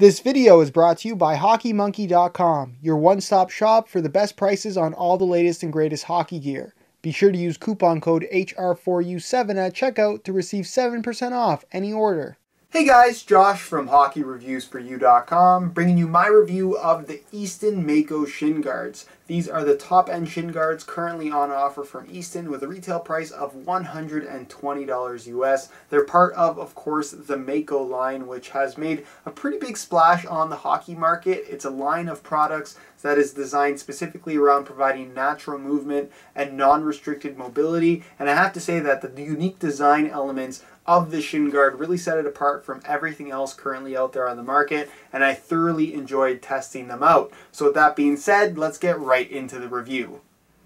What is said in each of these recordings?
This video is brought to you by HockeyMonkey.com, your one-stop shop for the best prices on all the latest and greatest hockey gear. Be sure to use coupon code HR4U7 at checkout to receive 7% off any order. Hey guys, Josh from HockeyReviewsForYou.com, bringing you my review of the Easton Mako Shin Guards. These are the top-end shin guards currently on offer from Easton with a retail price of $120 US. They're part of course, the Mako line, which has made a pretty big splash on the hockey market. It's a line of products that is designed specifically around providing natural movement and non-restricted mobility. And I have to say that the unique design elements of the shin guard really set it apart from everything else currently out there on the market, and I thoroughly enjoyed testing them out. So with that being said, let's get right into the review.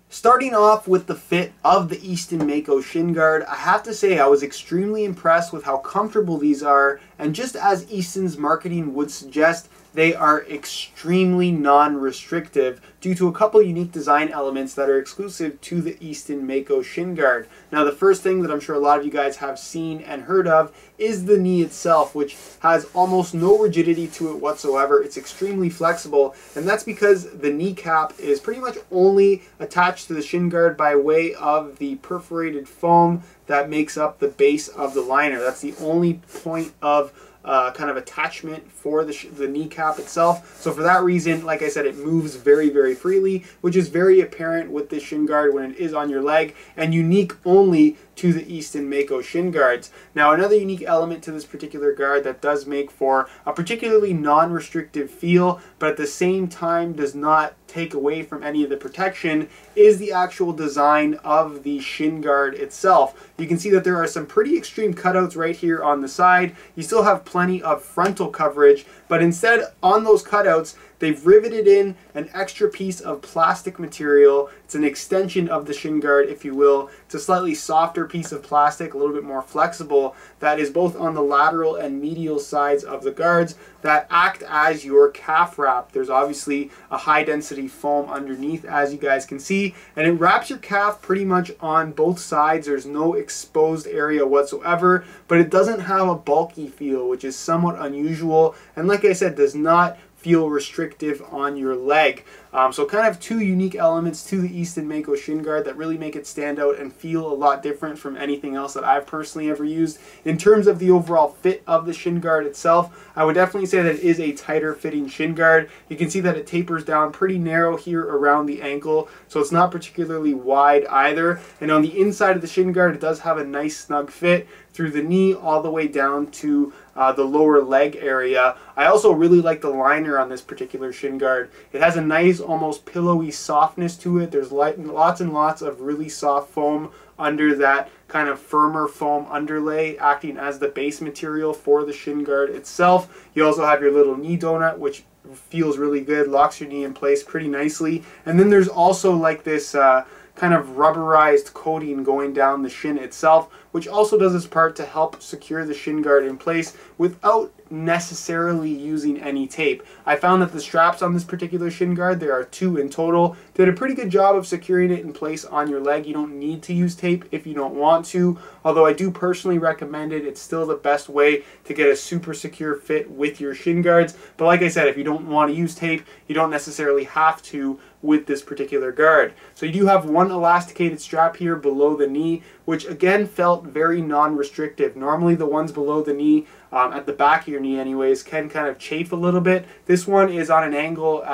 Starting off with the fit of the Easton Mako Shin Guard, I have to say I was extremely impressed with how comfortable these are, and just as Easton's marketing would suggest, they are extremely non-restrictive due to a couple unique design elements that are exclusive to the Easton Mako Shin Guard. Now the first thing that I'm sure a lot of you guys have seen and heard of is the knee itself, which has almost no rigidity to it whatsoever. It's extremely flexible, and that's because the kneecap is pretty much only attached to the shin guard by way of the perforated foam that makes up the base of the liner. That's the only point of kind of attachment for the kneecap itself. So for that reason, like I said, it moves very, very freely, which is very apparent with this shin guard when it is on your leg, and unique only to the Easton Mako Shin Guards. Now another unique element to this particular guard that does make for a particularly non-restrictive feel, but at the same time does not take away from any of the protection, is the actual design of the shin guard itself. You can see that there are some pretty extreme cutouts right here on the side. You still have plenty of frontal coverage, but instead on those cutouts, they've riveted in an extra piece of plastic material. It's an extension of the shin guard, if you will. It's a slightly softer piece of plastic, a little bit more flexible, that is both on the lateral and medial sides of the guards that act as your calf wrap. There's obviously a high density foam underneath, as you guys can see, and it wraps your calf pretty much on both sides. There's no exposed area whatsoever, but it doesn't have a bulky feel, which is somewhat unusual, and like I said, does not feel restrictive on your leg. So kind of two unique elements to the Easton Mako Shin Guard that really make it stand out and feel a lot different from anything else that I've personally ever used. In terms of the overall fit of the shin guard itself, I would definitely say that it is a tighter fitting shin guard. You can see that it tapers down pretty narrow here around the ankle, so it's not particularly wide either. And on the inside of the shin guard, it does have a nice snug fit through the knee all the way down to the lower leg area. I also really like the liner on this particular shin guard. It has a nice, almost pillowy softness to it. There's lots and lots of really soft foam under that kind of firmer foam underlay, acting as the base material for the shin guard itself. You also have your little knee donut, which feels really good, locks your knee in place pretty nicely. And then there's also like this kind of rubberized coating going down the shin itself, which also does its part to help secure the shin guard in place without necessarily using any tape. I found that the straps on this particular shin guard, there are two in total, did a pretty good job of securing it in place on your leg. You don't need to use tape if you don't want to, although I do personally recommend it. It's still the best way to get a super secure fit with your shin guards. But like I said, if you don't want to use tape, you don't necessarily have to with this particular guard. So you do have one elasticated strap here below the knee, which again felt very non-restrictive. Normally the ones below the knee, at the back of your knee anyways, can kind of chafe a little bit. This one is on an angle,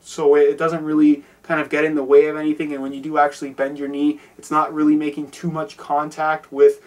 so it doesn't really kind of get in the way of anything, and when you do actually bend your knee, it's not really making too much contact with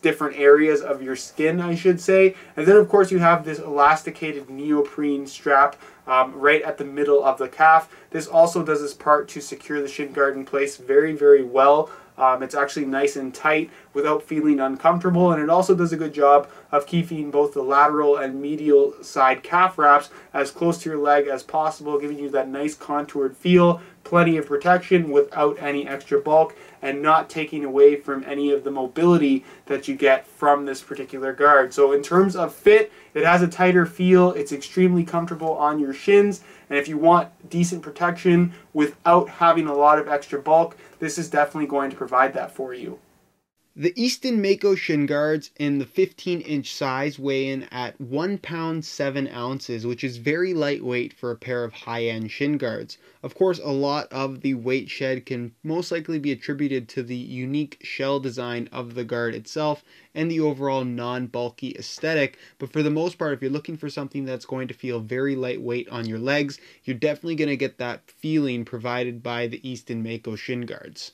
different areas of your skin, I should say. And then of course you have this elasticated neoprene strap right at the middle of the calf. This also does its part to secure the shin guard in place very, very well. It's actually nice and tight without feeling uncomfortable, and it also does a good job of keeping both the lateral and medial side calf wraps as close to your leg as possible, giving you that nice contoured feel, plenty of protection without any extra bulk, and not taking away from any of the mobility that you get from this particular guard. So in terms of fit, it has a tighter feel, it's extremely comfortable on your shins, and if you want decent protection without having a lot of extra bulk, this is definitely going to provide that for you. The Easton Mako Shin Guards in the 15-inch size weigh in at 1 pound 7 ounces, which is very lightweight for a pair of high-end shin guards. Of course, a lot of the weight shed can most likely be attributed to the unique shell design of the guard itself and the overall non-bulky aesthetic, but for the most part, if you're looking for something that's going to feel very lightweight on your legs, you're definitely going to get that feeling provided by the Easton Mako Shin Guards.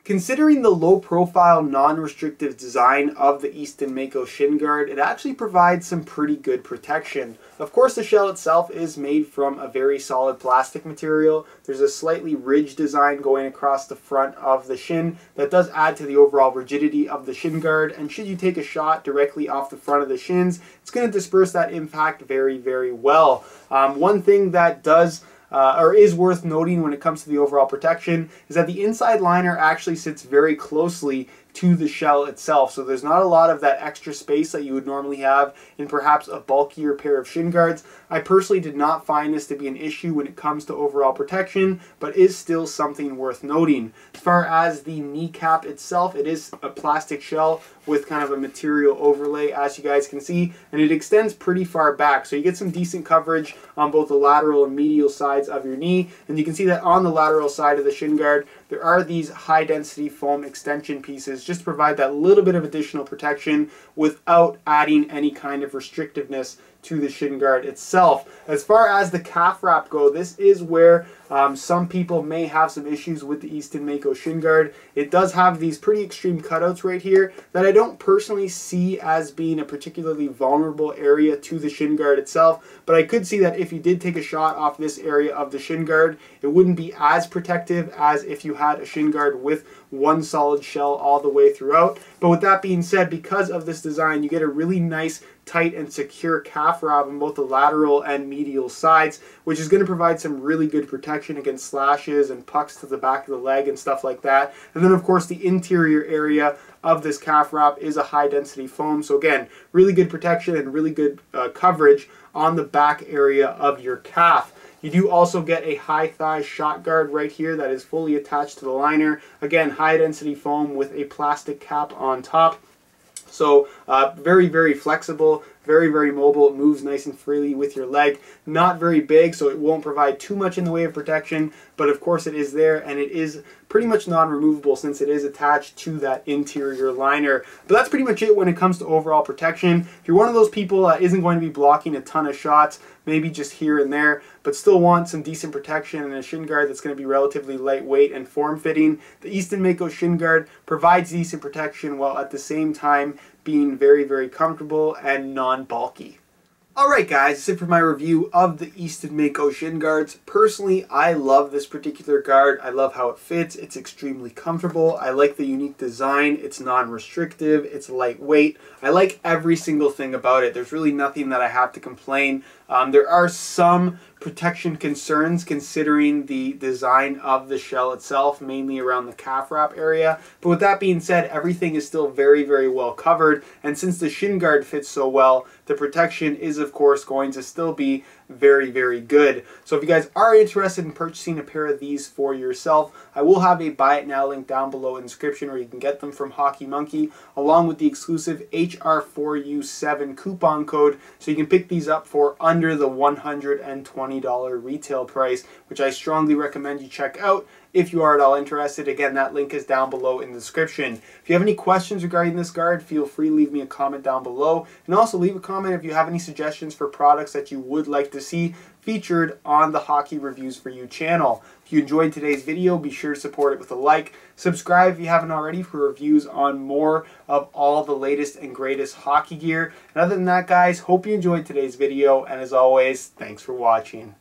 Considering the low-profile, non-restrictive design of the Easton Mako Shin Guard, it actually provides some pretty good protection. Of course, the shell itself is made from a very solid plastic material. There's a slightly ridged design going across the front of the shin that does add to the overall rigidity of the shin guard, and should you take a shot directly off the front of the shins, it's going to disperse that impact very, very well. One thing that does or is worth noting when it comes to the overall protection is that the inside liner actually sits very closely to the shell itself, so there's not a lot of that extra space that you would normally have in perhaps a bulkier pair of shin guards. I personally did not find this to be an issue when it comes to overall protection, but is still something worth noting. As far as the kneecap itself, it is a plastic shell with kind of a material overlay, as you guys can see, and it extends pretty far back, so you get some decent coverage on both the lateral and medial sides of your knee. And you can see that on the lateral side of the shin guard, there are these high density foam extension pieces just to provide that little bit of additional protection without adding any kind of restrictiveness to the shin guard itself. As far as the calf wrap go, this is where some people may have some issues with the Easton Mako Shin Guard. It does have these pretty extreme cutouts right here that I don't personally see as being a particularly vulnerable area to the shin guard itself, but I could see that if you did take a shot off this area of the shin guard, it wouldn't be as protective as if you had a shin guard with one solid shell all the way throughout. But with that being said, because of this design, you get a really nice, tight and secure calf wrap on both the lateral and medial sides, which is going to provide some really good protection against slashes and pucks to the back of the leg and stuff like that. And then of course the interior area of this calf wrap is a high density foam, so again, really good protection and really good coverage on the back area of your calf. You do also get a high thigh shot guard right here that is fully attached to the liner. Again, high density foam with a plastic cap on top. So very, very flexible, very, very mobile. It moves nice and freely with your leg. Not very big, so it won't provide too much in the way of protection, but of course it is there, and it is pretty much non-removable since it is attached to that interior liner. But that's pretty much it when it comes to overall protection. If you're one of those people that isn't going to be blocking a ton of shots, maybe just here and there, but still want some decent protection and a shin guard that's going to be relatively lightweight and form-fitting, the Easton Mako Shin Guard provides decent protection while at the same time being very, very comfortable and non-bulky. Alright guys, that's it for my review of the Easton Mako Shin Guards. Personally, I love this particular guard. I love how it fits. It's extremely comfortable. I like the unique design. It's non-restrictive. It's lightweight. I like every single thing about it. There's really nothing that I have to complain. There are some protection concerns considering the design of the shell itself, mainly around the calf wrap area. But with that being said, everything is still very, very well covered. And since the shin guard fits so well, the protection is of course going to still be very, very good. So if you guys are interested in purchasing a pair of these for yourself, I will have a buy it now link down below in the description where you can get them from Hockey Monkey, along with the exclusive HR4U7 coupon code, so you can pick these up for under the $120 retail price, which I strongly recommend you check out if you are at all interested. Again, that link is down below in the description. If you have any questions regarding this guard, feel free to leave me a comment down below, and also leave a comment if you have any suggestions for products that you would like to see featured on the Hockey Reviews For You channel. If you enjoyed today's video, be sure to support it with a like. Subscribe if you haven't already for reviews on more of all the latest and greatest hockey gear. And other than that, guys, hope you enjoyed today's video, and as always, thanks for watching.